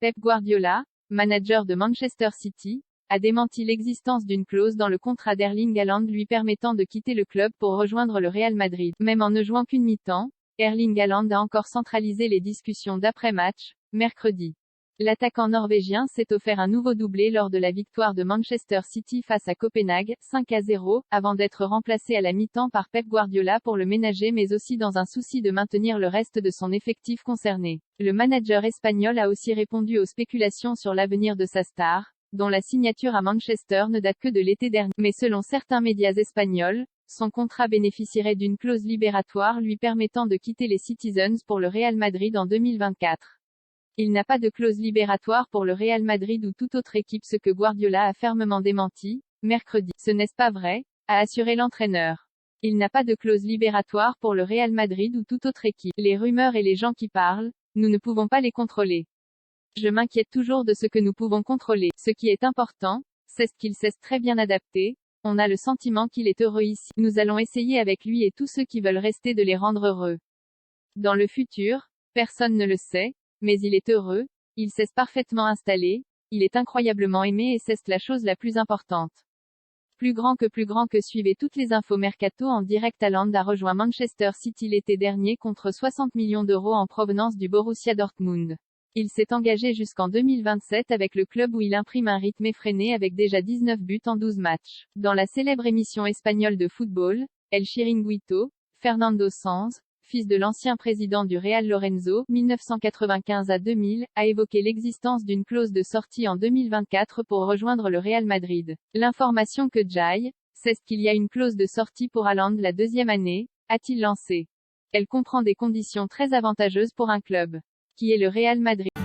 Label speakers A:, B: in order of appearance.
A: Pep Guardiola, manager de Manchester City, a démenti l'existence d'une clause dans le contrat d'Erling Haaland lui permettant de quitter le club pour rejoindre le Real Madrid. Même en ne jouant qu'une mi-temps, Erling Haaland a encore centralisé les discussions d'après-match, mercredi. L'attaquant norvégien s'est offert un nouveau doublé lors de la victoire de Manchester City face à Copenhague, 5-0, avant d'être remplacé à la mi-temps par Pep Guardiola pour le ménager mais aussi dans un souci de maintenir le reste de son effectif concerné. Le manager espagnol a aussi répondu aux spéculations sur l'avenir de sa star, dont la signature à Manchester ne date que de l'été dernier. Mais selon certains médias espagnols, son contrat bénéficierait d'une clause libératoire lui permettant de quitter les Citizens pour le Real Madrid en 2024. Il n'a pas de clause libératoire pour le Real Madrid ou toute autre équipe, ce que Guardiola a fermement démenti, mercredi. Ce n'est pas vrai, a assuré l'entraîneur. Il n'a pas de clause libératoire pour le Real Madrid ou toute autre équipe. Les rumeurs et les gens qui parlent, nous ne pouvons pas les contrôler. Je m'inquiète toujours de ce que nous pouvons contrôler. Ce qui est important, c'est qu'il s'est très bien adapté. On a le sentiment qu'il est heureux ici. Nous allons essayer avec lui et tous ceux qui veulent rester de les rendre heureux. Dans le futur, personne ne le sait, mais il est heureux, il s'est parfaitement installé, il est incroyablement aimé et c'est la chose la plus importante. Plus grand que suivez toutes les infos mercato en direct. Haaland a rejoint Manchester City l'été dernier contre 60 millions d'euros en provenance du Borussia Dortmund. Il s'est engagé jusqu'en 2027 avec le club où il imprime un rythme effréné avec déjà 19 buts en 12 matchs. Dans la célèbre émission espagnole de football, El Chiringuito, Fernando Sanz, fils de l'ancien président du Real Lorenzo, 1995 à 2000, a évoqué l'existence d'une clause de sortie en 2024 pour rejoindre le Real Madrid. L'information que j'ai, c'est qu'il y a une clause de sortie pour Haaland la deuxième année, a-t-il lancé. Elle comprend des conditions très avantageuses pour un club, qui est le Real Madrid.